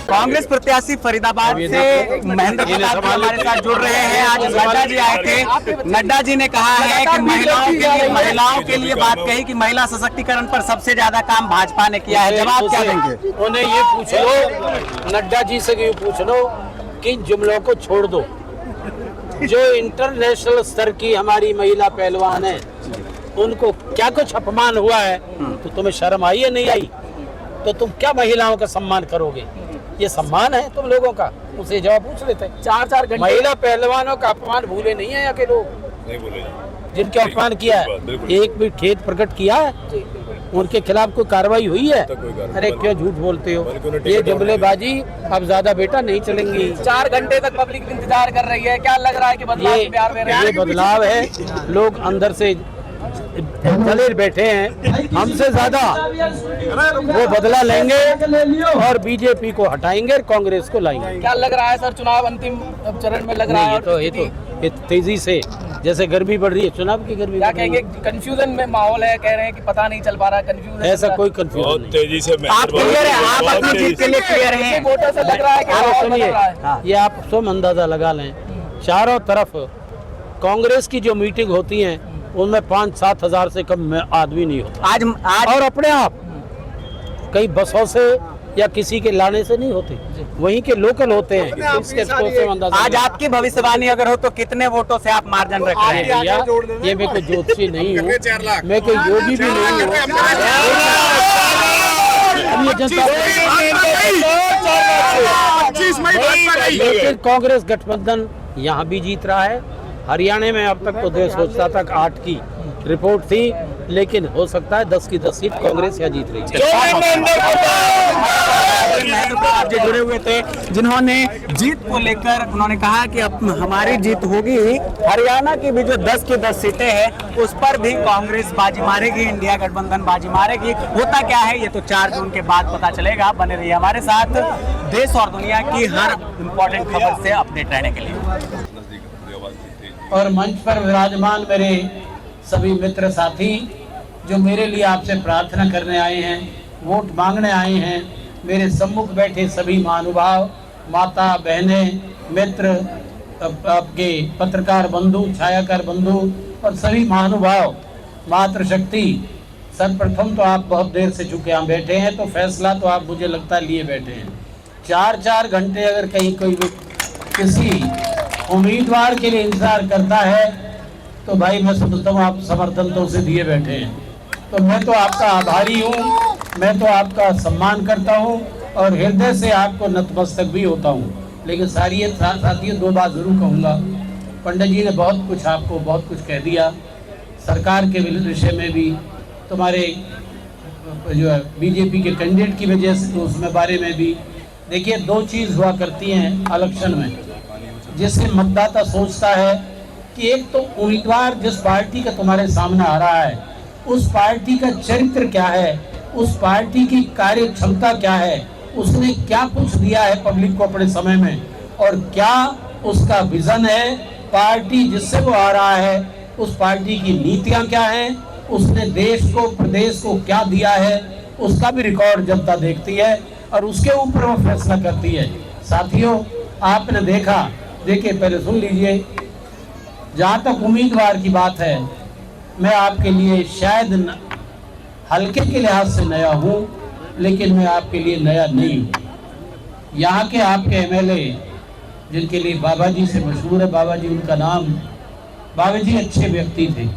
कांग्रेस प्रत्याशी फरीदाबाद से महेंद्र प्रताप हमारे साथ जुड़ रहे हैं। आज नड्डा जी आए थे। नड्डा जी ने कहा है कि महिलाओं के लिए बात कही कि महिला सशक्तिकरण पर सबसे ज्यादा काम भाजपा ने किया है। जवाब क्या देंगे? उन्हें ये पूछ लो, नड्डा जी से ये पूछ लो कि इन जुमलों को छोड़ दो। जो इंटरनेशनल स्तर की हमारी महिला पहलवान है, उनको क्या कुछ अपमान हुआ है तो तुम्हें शर्म आई या नहीं आई? तो तुम क्या महिलाओं का सम्मान करोगे? ये सम्मान है तुम लोगों का? उसे जवाब पूछ लेते। 4-4 घंटे महिला पहलवानों का अपमान भूले नहीं है यहाँ के लोग, नहीं भूले जिनके अपमान किया है। एक भी खेद प्रकट किया है, उनके खिलाफ कोई कार्रवाई हुई है? अरे क्यों झूठ बोलते हो? ये जुमलेबाजी अब ज्यादा बेटा नहीं चलेंगी। 4 घंटे तक पब्लिक इंतजार कर रही है। क्या लग रहा है कि बदलाव बिहार में ये बदलाव है? लोग अंदर से जले बैठे हैं, हमसे ज्यादा वो बदला लेंगे और बीजेपी को हटाएंगे और कांग्रेस को लाएंगे। क्या लग रहा है सर, चुनाव अंतिम चरण में लग रहा है? ये तेजी से, जैसे गर्मी बढ़ रही है, चुनाव की गर्मी। क्या कहेंगे? कंफ्यूजन में माहौल है, कह रहे हैं कि पता नहीं चल पा रहा, कंफ्यूजन। ऐसा कोई कंफ्यूजन बहुत तेजी से आप क्लियर है? आप अपनी जीत के लिए क्लियर हैं? वोटर से लग रहा है कि सुनिए, ये आप स्वयं अंदाजा लगा लें, चारों तरफ कांग्रेस की जो मीटिंग होती है उनमें 5-7 हजार से कम आदमी नहीं होता। आज और अपने आप कई बसों से या किसी के लाने से नहीं होते, वहीं के लोकल होते हैं। आज आपकी भविष्यवाणी अगर हो तो कितने वोटों से आप मार्जिन रख रहे हैं? ये मैं कोई ज्योतिषी नहीं हूँ, मैं कोई योगी भी नहीं हूँ। लेकिन कांग्रेस गठबंधन यहाँ भी जीत रहा है। हरियाणा में अब तक तो देश सोचता था 8 की रिपोर्ट थी, लेकिन हो सकता है 10 की 10 सीट कांग्रेस यहाँ जीत रही है। महेंद्र प्रताप जी जुड़े हुए थे, जिन्होंने जीत को लेकर उन्होंने कहा कि अब हमारी जीत होगी ही। हरियाणा की भी जो 10 की 10 सीटें हैं उस पर भी कांग्रेस बाजी मारेगी, इंडिया गठबंधन बाजी मारेगी। होता क्या है ये तो 4 जून के बाद पता चलेगा। बने रहिए हमारे साथ देश और दुनिया की हर इम्पोर्टेंट खबर से अपडेट रहने के लिए। और मंच पर विराजमान मेरे सभी मित्र साथी जो मेरे लिए आपसे प्रार्थना करने आए हैं, वोट मांगने आए हैं, मेरे सम्मुख बैठे सभी महानुभाव, माता बहनें, मित्र, आपके पत्रकार बंधु, छायाकार बंधु और सभी महानुभाव, मातृशक्ति, सर्वप्रथम तो आप बहुत देर से चुके यहाँ बैठे हैं, तो फैसला तो आप मुझे लगता है लिए बैठे हैं। 4-4 घंटे अगर कहीं कोई किसी उम्मीदवार के लिए इंतजार करता है तो भाई मैं समझता हूँ आप समर्थन तो उसे दिए बैठे हैं। तो मैं तो आपका आभारी हूँ, मैं तो आपका सम्मान करता हूँ और हृदय से आपको नतमस्तक भी होता हूँ। लेकिन साथियों 2 बात जरूर कहूँगा। पंडित जी ने बहुत कुछ कह दिया सरकार के विषय में भी, तुम्हारे जो है बीजेपी के कैंडिडेट की वजह से, तो उसमें बारे में भी। देखिए 2 चीज़ हुआ करती हैं इलेक्शन में, जिससे मतदाता सोचता है कि एक तो उम्मीदवार जिस पार्टी का तुम्हारे सामने आ रहा है उस पार्टी का चरित्र क्या है, उस पार्टी की कार्य क्षमता क्या है, उसने क्या कुछ दिया है पब्लिक को अपने समय में, और क्या उसका विजन है, पार्टी जिससे वो आ रहा है उस पार्टी की नीतियां क्या हैं, उसने देश को प्रदेश को क्या दिया है, उसका भी रिकॉर्ड जनता देखती है और उसके ऊपर वो फैसला करती है। साथियों आपने देखिए पहले सुन लीजिए, जहाँ तक उम्मीदवार की बात है, मैं आपके लिए शायद हल्के के लिहाज से नया हूँ, लेकिन मैं आपके लिए नया नहीं हूँ। यहाँ के आपके एमएलए जिनके लिए बाबा जी से मशहूर है, बाबा जी उनका नाम, बाबा जी अच्छे व्यक्ति थे।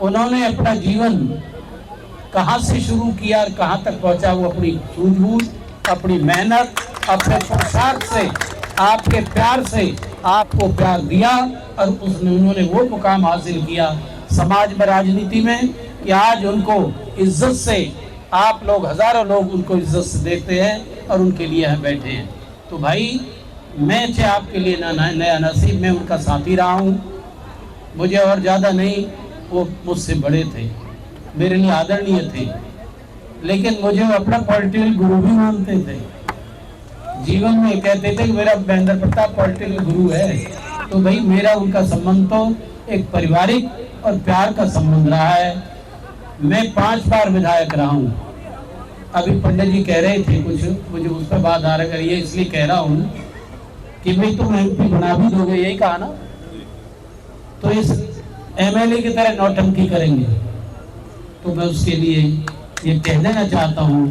उन्होंने अपना जीवन कहाँ से शुरू किया और कहाँ तक पहुँचा, वो अपनी सूझबूझ, अपनी मेहनत, अपने पुरुषार्थ से, आपके प्यार से आपको प्यार दिया और उन्होंने वो मुकाम हासिल किया समाज में, राजनीति में, कि आज उनको इज्जत से आप लोग, हजारों लोग उनको इज्जत से देखते हैं और उनके लिए यहाँ बैठे हैं। तो भाई मैं चाहे आपके लिए नया नसीब, मैं उनका साथी रहा हूँ, मुझे और ज़्यादा नहीं, वो मुझसे बड़े थे, मेरे लिए आदरणीय थे, लेकिन मुझे वो अपना पॉलिटिकल गुरु भी मानते थे। जीवन में कहते थे कि मेरा महेंद्र प्रताप पॉलिटिकल गुरु है। तो भाई मेरा उनका संबंध तो एक पारिवारिक और प्यार का संबंध रहा है। मैं 5 बार विधायक रहा हूँ, अभी पंडित जी कह रहे थे कुछ, मुझे उस पर बात आ रही है, इसलिए कह रहा हूँ कि भाई तुम MP बना भी दोगे, यही कहा ना, तो इस MLA की तरह नौटंकी करेंगे। तो मैं उसके लिए ये कह देना चाहता हूँ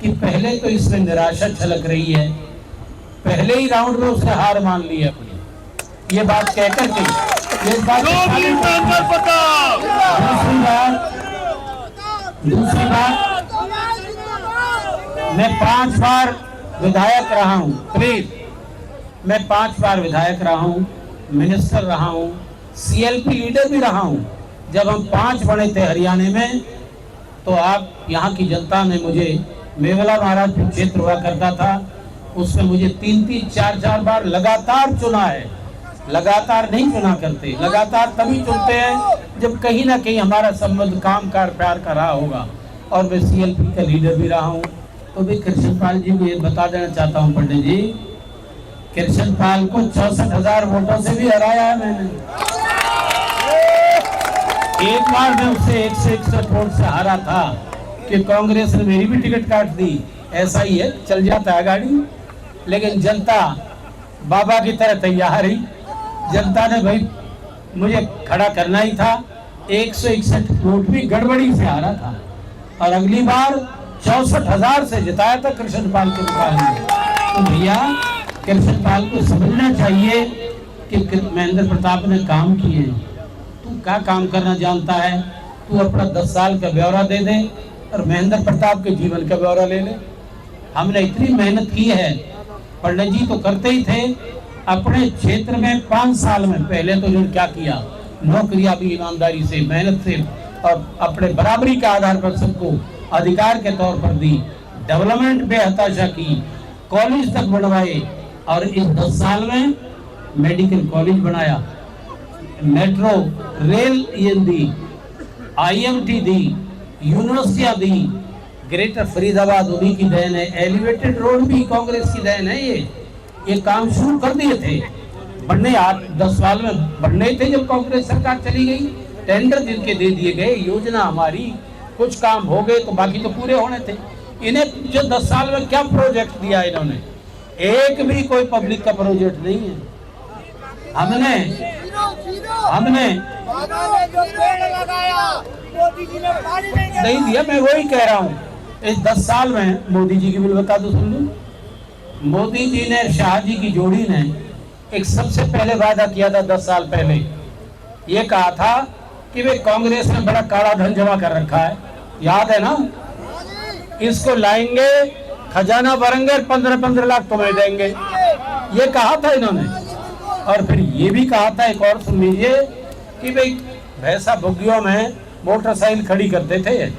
कि पहले तो इसमें निराशा छलक रही है, पहले ही राउंड में उसने हार मान ली है अपनी, ये बात कह करके दूसरी बात मैं 5 बार विधायक रहा हूँ, प्लीज, मैं 5 बार विधायक रहा हूँ, मिनिस्टर रहा हूँ, CLP लीडर भी रहा हूँ। जब हम 5 बने थे हरियाणा में, तो आप यहाँ की जनता ने मुझे, मेवला महाराजपुर क्षेत्र हुआ करता था, उसमें मुझे 3-3, 4-4 बार लगातार चुना है। लगातार नहीं चुना करते, लगातार तभी चुनते हैं जब कहीं ना कहीं हमारा संबंध काम कार प्यार का रहा होगा। और मैं CLP का लीडर भी रहा हूँ। तो भी कृष्णपाल जी को ये बता देना चाहता हूँ पंडित जी, कृष्णपाल को 64,000 वोटों से भी हराया है मैंने। एक बार मैं उससे 161 वोट से हारा था कि कांग्रेस ने मेरी भी टिकट काट दी। ऐसा ही है, चल जाता है गाड़ी, लेकिन जनता बाबा की तरह तैयार ही, जनता ने भाई मुझे खड़ा करना ही था। 161 वोट भी गड़बड़ी से हारा था और अगली बार 64,000 से जिताया था कृष्णपाल के मुकाबले। तो भैया कृष्णपाल को समझना चाहिए कि महेंद्र प्रताप ने काम किए। तू क्या काम करना जानता है? तू अपना 10 साल का ब्यौरा दे दे और महेंद्र प्रताप के जीवन का ब्यौरा ले ले। हमने इतनी मेहनत की है, पंडित जी तो करते ही थे अपने क्षेत्र में। 5 साल में पहले तो इन्होंने क्या किया, नौकरियां भी ईमानदारी से, मेहनत से और अपने बराबरी के आधार पर सबको अधिकार के तौर पर दी। डेवलपमेंट बेहताशा की, कॉलेज तक बनवाए और इस 10 साल में मेडिकल कॉलेज बनाया, मेट्रो रेल दी, IMT दी, यूनिवर्सिटियां दी। ग्रेटर फरीदाबाद उन्हीं की देन है, एलिवेटेड रोड भी कांग्रेस की देन है। ये काम शुरू कर दिए थे, बनने 8-10 साल में बनने थे जब कांग्रेस सरकार चली गई। टेंडर जिनके दे दिए गए, योजना हमारी, कुछ काम हो गए तो बाकी तो पूरे होने थे। इन्हें जो 10 साल में क्या प्रोजेक्ट दिया इन्होंने, एक भी कोई पब्लिक का प्रोजेक्ट नहीं है। हमने नहीं दिया। मैं वही कह रहा हूँ, इस 10 साल में मोदी जी की बिल बता दो, सुन लो। मोदी जी ने, शाह जी की जोड़ी ने एक सबसे पहले वादा किया था 10 साल पहले। ये कहा था कि वे कांग्रेस ने बड़ा काला धन जमा कर रखा है, याद है ना, इसको लाएंगे, खजाना भरेंगे, 15-15 लाख तुम्हें देंगे, ये कहा था इन्होंने। और फिर ये भी कहा था, एक और सुन लीजिए, कि भाई भैंसा बुग्गियों में मोटरसाइकिल खड़ी करते थे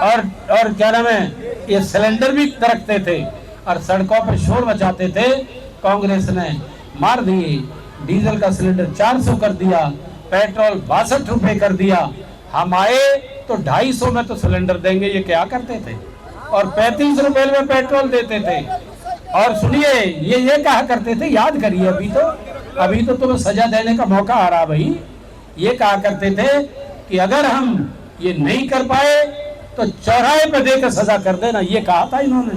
और क्या नाम है, ये सिलेंडर भी रखते थे और सड़कों पर शोर मचाते थे। कांग्रेस ने मार दिए, डीजल का सिलेंडर 400 कर दिया, पेट्रोल 62 रुपए कर दिया। हम आए तो 250 में तो सिलेंडर देंगे, ये क्या करते थे, और 35 रुपए में पेट्रोल देते थे। और सुनिए, ये कहा करते थे, याद करिए, अभी तो तुम्हें सजा देने का मौका आ रहा भाई। ये कहा करते थे कि अगर हम ये नहीं कर पाए तो चौराहे पे देकर सजा कर देना, ये कहा था इन्होंने,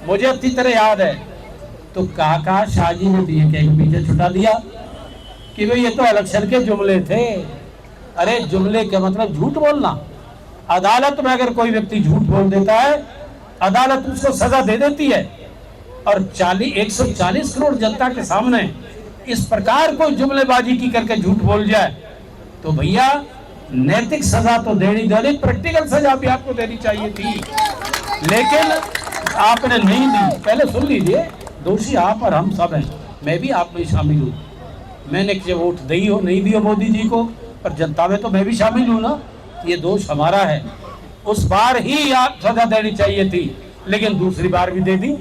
मुझे अच्छी तरह याद है। तो कहा शाह जी ने तो ये कह के पीछे छुटा दिया कि भाई ये तो इलेक्शन के जुमले थे। अरे जुमले का मतलब झूठ बोलना। अदालत में अगर कोई व्यक्ति झूठ बोल देता है, अदालत उसको सजा दे देती है। और 140 करोड़ जनता के सामने इस प्रकार कोई जुमलेबाजी की करके झूठ बोल जाए तो भैया नैतिक सजा तो देनी, प्रैक्टिकल सजा भी आपको देनी चाहिए थी, लेकिन आपने नहीं दी। पहले सुन लीजिए, दोषी आप और हम सब हैं, मैं भी आप में शामिल हूँ। मैंने जो वोट दी हो नहीं दी हो मोदी जी को, पर जनता में तो मैं भी शामिल हूँ ना, ये दोष हमारा है। उस बार ही आप सजा देनी चाहिए थी, लेकिन दूसरी बार भी दे दी,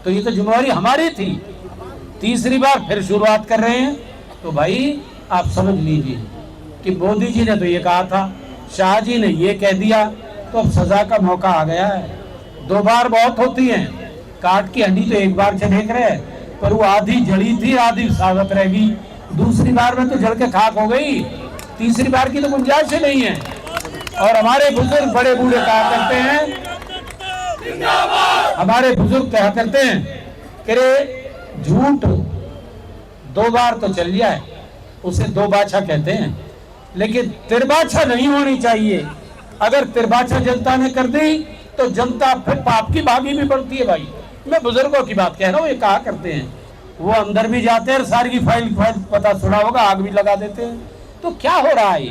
तो ये तो जिम्मेवारी हमारी थी। तीसरी बार फिर शुरुआत कर रहे हैं, तो भाई आप समझ लीजिए कि मोदी जी ने तो ये कहा था, शाह जी ने ये कह दिया, तो अब सजा का मौका आ गया है। 2 बार बहुत होती हैं, काट की हड्डी तो एक बार से देख रहे हैं, पर वो आधी जड़ी थी, आधी साबित रहेगी। दूसरी बार में तो जड़ के खाक हो गई, तीसरी बार की तो गुंजाइश ही नहीं है। और हमारे बुजुर्ग बड़े बूढ़े कहा करते हैं, हमारे बुजुर्ग कहा करते हैं कि रे झूठ 2 बार तो चल जाए उसे 2 बाछा कहते हैं, लेकिन तिरबाछा नहीं होनी चाहिए। अगर तिरबाछा जनता ने कर दी तो जनता फिर पाप की भागी भी बढ़ती है। भाई मैं बुजुर्गों की बात कह रहा हूँ, ये कहा करते हैं। वो अंदर भी जाते हैं, सारी की फाइल पता सुना होगा, आग भी लगा देते हैं। तो क्या हो रहा है?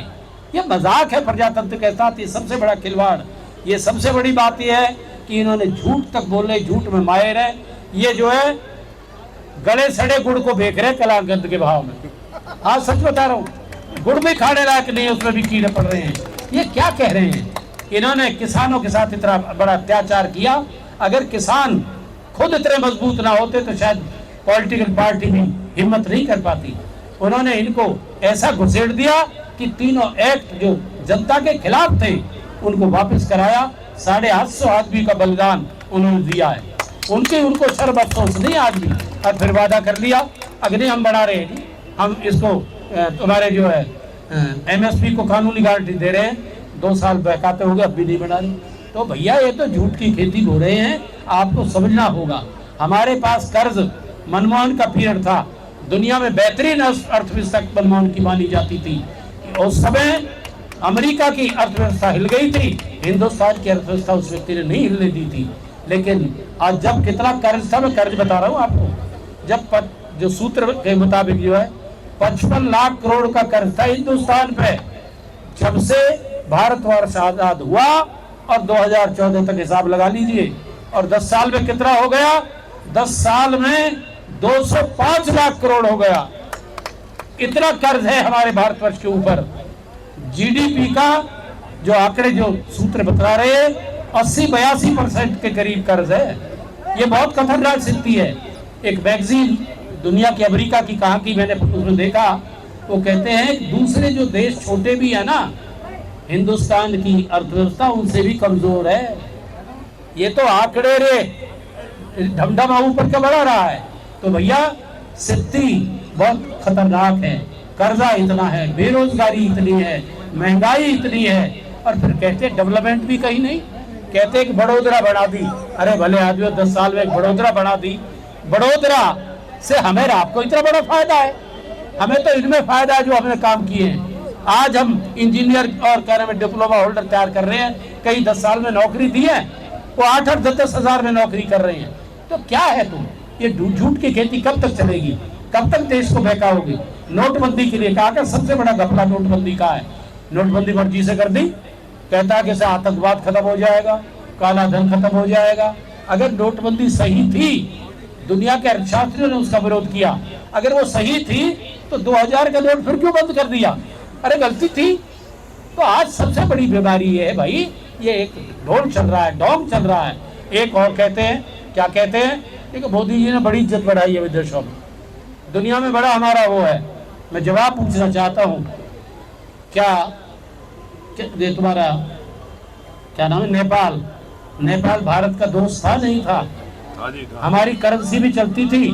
ये मजाक है प्रजातंत्र के साथ, ये सबसे बड़ा खिलवाड़। ये सबसे बड़ी बात यह है कि इन्होंने झूठ तक बोले, झूठ में माहिर है। ये जो है गले सड़े गुड़ को बेच रहे कलाकंद के भाव में। हाँ सच बता रहा हूँ, गुड़ भी खाने लायक नहीं है, उसमें भी कीड़े पड़ रहे हैं। ये क्या कह रहे हैं? इन्होंने किसानों के साथ इतना बड़ा अत्याचार किया। अगर किसान खुद इतने मजबूत ना होते तो शायद पॉलिटिकल पार्टी भी हिम्मत नहीं कर पाती। उन्होंने इनको ऐसा घुसेड़ दिया कि तीनों एक्ट जो जनता के खिलाफ थे उनको वापस कराया। 850 आदमी का बलिदान उन्होंने दिया है। उनको शर्म अफसोस नहीं आज भी। और फिर वादा कर लिया अग्नि हम बढ़ा रहे हैं, हम इसको तुम्हारे जो है MSP को कानूनी गारंटी दे रहे हैं। 2 साल बहकाते हो गए, अब भी नहीं बढ़ा रहे। तो भैया ये तो झूठ की खेती हो रहे हैं, आपको समझना होगा। हमारे पास कर्ज मनमोहन का पीरियड था, दुनिया में बेहतरीन अर्थव्यवस्था मनमोहन की मानी जाती थी। उस समय अमेरिका की अर्थव्यवस्था हिल गई थी, हिंदुस्तान की अर्थव्यवस्था उस व्यक्ति ने नहीं हिलने दी थी। लेकिन आज जब कितना कर्ज था, मैं कर्ज बता रहा हूँ आपको, जब जो सूत्र के मुताबिक जो है 55 लाख करोड़ का कर्ज था हिंदुस्तान पे, जब से भारतवर्ष आजाद हुआ। और 2014 तक हिसाब लगा लीजिए, और 10 साल में कितना हो गया? 10 साल में 205 लाख करोड़ हो गया। इतना कर्ज है हमारे भारतवर्ष के ऊपर। GDP का जो आंकड़े जो सूत्र बता रहे हैं 80-82% के करीब कर्ज है। ये बहुत खतरनाक स्थिति है। एक मैगजीन दुनिया की अमेरिका की कहा कि मैंने उसमें देखा, वो कहते हैं दूसरे जो देश छोटे भी है ना, हिंदुस्तान की अर्थव्यवस्था उनसे भी कमजोर है। ये तो आंकड़े रे ढमढम ऊपर का बढ़ा रहा है। तो भैया स्थिति बहुत खतरनाक है। कर्जा इतना है, बेरोजगारी इतनी है, महंगाई इतनी है, और फिर कहते हैं डेवलपमेंट भी कहीं नहीं। कहते हैं कि बड़ोदरा बढ़ा दी। अरे भले आदमी 10 साल में बड़ोदरा बढ़ा दी। बड़ोदरा से हमें आपको इतना बड़ा फायदा है? हमें तो इनमें फायदा है जो हमने काम किए हैं। आज हम इंजीनियर और कह रहे हैं डिप्लोमा होल्डर तैयार कर रहे हैं, कई 10 साल में नौकरी दी है, वो 8-10 हजार में नौकरी कर रहे हैं। तो क्या है तुम? ये झूठ की खेती कब तक चलेगी? कब तक देश को बहकाओगे? नोटबंदी के लिए कहा कि सबसे बड़ा घपला नोटबंदी का है। नोटबंदी मर्जी से कर दी, कहता है कि आतंकवाद खत्म हो जाएगा, काला धन खत्म हो जाएगा। अगर नोटबंदी सही थी, दुनिया के अर्थशास्त्रियों ने उसका विरोध किया, अगर वो सही थी तो 2000 का नोट फिर क्यों बंद कर दिया? अरे गलती थी। तो आज सबसे बड़ी बीमारी ये है भाई, ये एक ढोल चल रहा है, डोंग चल रहा है। एक और कहते हैं, क्या कहते हैं? देखो मोदी जी ने बड़ी इज्जत बढ़ाई है विदेशों में, दुनिया में बड़ा हमारा वो है। मैं जवाब पूछना चाहता हूँ, क्या तुम्हारा क्या नाम है? नेपाल भारत का दोस्त था नहीं था? हमारी करेंसी भी चलती थी।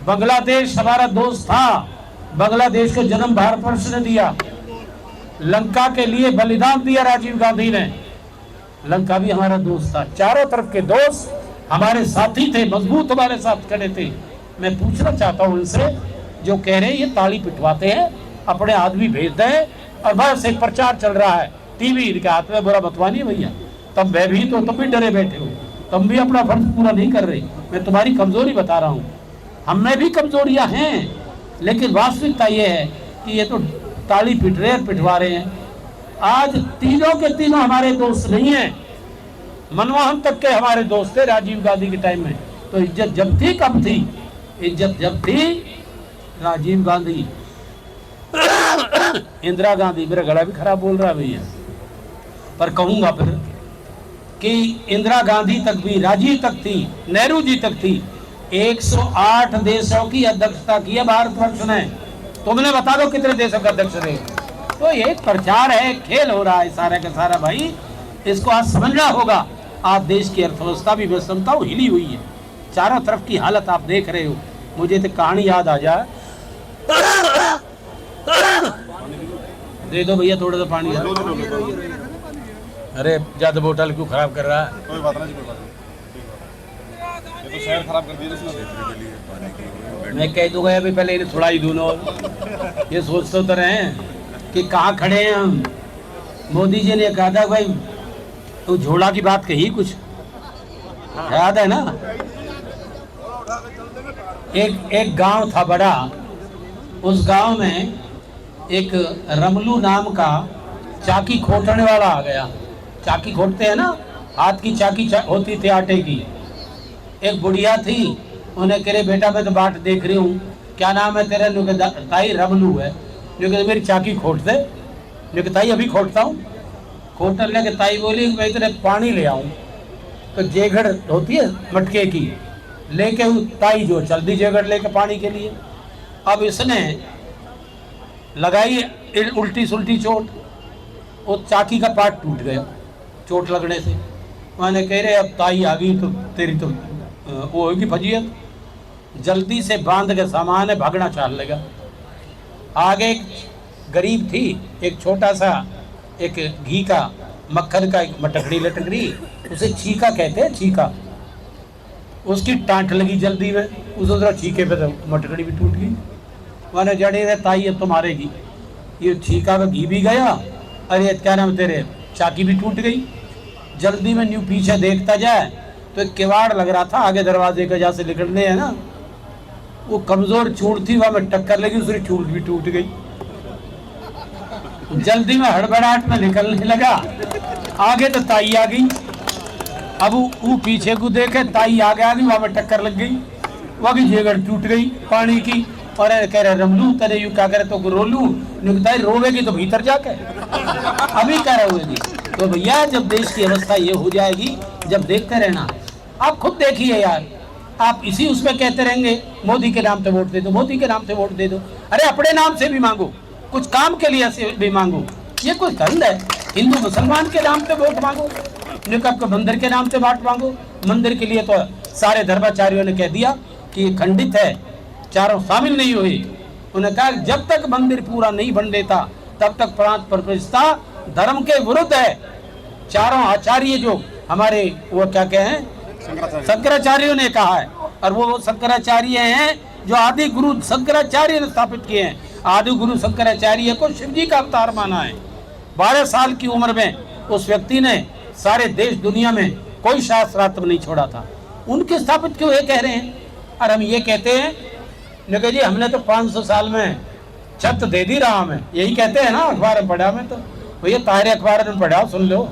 बांग्लादेश हमारा दोस्त था, बांग्लादेश को जन्म भारतवर्ष ने दिया। लंका के लिए बलिदान दिया राजीव गांधी ने, लंका भी हमारा दोस्त था। चारों तरफ के दोस्त हमारे साथी थे, मजबूत हमारे साथ खड़े थे। मैं पूछना चाहता हूँ इनसे, जो कह रहे हैं ये ताली पिटवाते हैं, अपने आदमी भेजते हैं और बस एक प्रचार चल रहा है, टीवी के हाथ में। बुरा मतवानी भैया, तब मैं भी तो तुम भी डरे बैठे हो, तुम भी अपना फर्ज पूरा नहीं कर रहे। मैं तुम्हारी कमजोरी बता रहा हूँ, हम में भी कमजोरियां हैं, लेकिन वास्तविकता ये है कि ये तो ताली पिट रहे हैं, पिटवा रहे हैं। आज तीनों के तीनों हमारे दोस्त नहीं हैं, मनमोहन तक के हमारे दोस्त थे राजीव गांधी के टाइम में। तो इज्जत जब थी, कब थी? इज्जत जब थी राजीव गांधी इंदिरा गांधी, मेरा गला भी खराब बोल रहा है भैया, पर कहूंगा फिर कि इंदिरा गांधी तक भी, राजीव तक थी, नेहरू जी तक थी। 108 देशों की अध्यक्षता की है भारतवर्ष ने। तुमने बता दो कितने देशों का अध्यक्ष रहे? तो ये प्रचार है, खेल हो रहा है सारा का सारा भाई, इसको आज समझना होगा। आज देश की अर्थव्यवस्था भी विषमता हिली हुई है, चारों तरफ की हालत आप देख रहे हो। मुझे तो कहानी याद आ जाए, दे दो भैया थोड़ा सा पानी। अरे ज्यादा बोतल क्यों खराब कर रहा है? कोई बात नहीं, कोई बात नहीं। ये तो शहर खराब कर दिया इसने। मैं कह दूंगा अभी, पहले इन्हें थोड़ा ही दूनो। ये सोचते तो रहे कि कहाँ खड़े हैं हम। मोदी जी ने कहा था भाई तो झोला की बात कही कुछ, याद है ना? एक गांव था बड़ा, उस गांव में एक रमलू नाम का चाकी खोटने वाला आ गया। चाकी खोटते हैं ना, हाथ की चाकी होती थी आटे की। एक बुढ़िया थी, उन्हें कह रहे बेटा मैं तो बाट देख रही हूँ, क्या नाम है तेरा? ताई रमलू है। जो कहते मेरी चाकी खोट दे। जो कि ताई अभी खोटता हूँ। खोटने लगे, ताई बोली मैं तेरे पानी ले आऊँ। तो जेगड़ होती है मटके की, लेके ताई जो चल दी जेगड़ लेके पानी के लिए। अब इसने लगाई उल्टी सुल्टी चोट, वो चाकी का पार्ट टूट गया चोट लगने से। मैंने कह रहे अब ताई आ गई तो तेरी तो वो होगी फजीयत। जल्दी से बांध के सामान है, भागना चाल लेगा। आगे एक गरीब थी, एक छोटा सा एक घी का मक्खन का एक मटकड़ी लटकड़ी, उसे छीका कहते हैं, छीका। उसकी टांट लगी जल्दी में, उस तरह छीके पे तो मटकड़ी भी टूट गई। मैंने जड़े रहे ताई अब तो मारेगी। ये छीका में घी भी गया, अरे क्या नाम तेरे, चाकी भी टूट गई। जल्दी में न्यू पीछे देखता जाए तो एक किवाड़ लग रहा था आगे दरवाजे का, जहाँ से निकलने है ना, वो कमजोर चूड़ थी, वहां में टक्कर लगी, उसकी चूड़ भी टूट गई। जल्दी में हड़बड़ाहट में निकलने लगा, आगे तो ताई आ गई। अब वो पीछे को देखे, ताई आगे आ गई, वहां में टक्कर लग गई, वहां की जेगड़ टूट गई पानी की। और कह रहे रमलू तेरे यू क्या करे तो रोलू, ताई रोवेगी तो भीतर जाके अभी कह रहे हुए। तो भैया जब देश की अवस्था ये हो जाएगी, जब देखते रहना, आप खुद देखिए यार, आप इसी उसमें कहते रहेंगे मोदी के नाम से वोट दे दो, मोदी के नाम से वोट दे दो। अरे अपने नाम से भी मांगो, कुछ काम के लिए से भी मांगो। ये कोई धंध है? हिंदू मुसलमान के नाम पे वोट मांगो, आपको मंदिर के नाम से वोट मांगो। मंदिर के लिए तो सारे धर्माचार्यों ने कह दिया कि ये खंडित है, चारों शामिल नहीं हुए। उन्होंने कहा जब तक मंदिर पूरा नहीं बन देता तब तक प्रांत प्रतिष्ठा धर्म के विरुद्ध है। चारों आचार्य जो हमारे वो क्या कहें, शंकराचार्यों ने कहा है, और वो शंकराचार्य हैं जो आदि गुरु शंकराचार्य ने स्थापित किए हैं। आदि गुरु शंकराचार्य को शिव जी का अवतार माना है। 12 साल की उम्र में उस व्यक्ति ने सारे देश दुनिया में कोई शास्त्रार्थ नहीं छोड़ा था। उनके स्थापित क्यों ये कह रहे हैं? और हम ये कहते हैं जी हमने तो 500 साल में छत दे दी राम है, यही कहते हैं ना अखबार में पढ़ा। में तो भैया तारे अखबार में पढ़ा, सुन लो,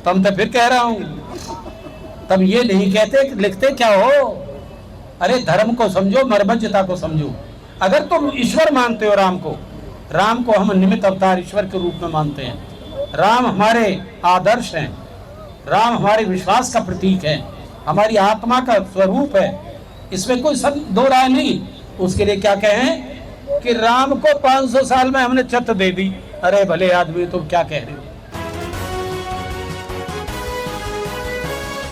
तब तो फिर कह रहा हूँ। तब ये नहीं कहते, लिखते क्या हो? अरे धर्म को समझो, मर्मज्ञता को समझो। अगर तुम ईश्वर मानते हो राम को हम निमित्त अवतार ईश्वर के रूप में मानते हैं। राम हमारे आदर्श हैं, राम हमारे विश्वास का प्रतीक है, हमारी आत्मा का स्वरूप है, इसमें कोई दो राय नहीं। उसके लिए क्या कहें कि राम को 500 साल में हमने छत दे दी। अरे भले आदमी तुम क्या कह रहे हो?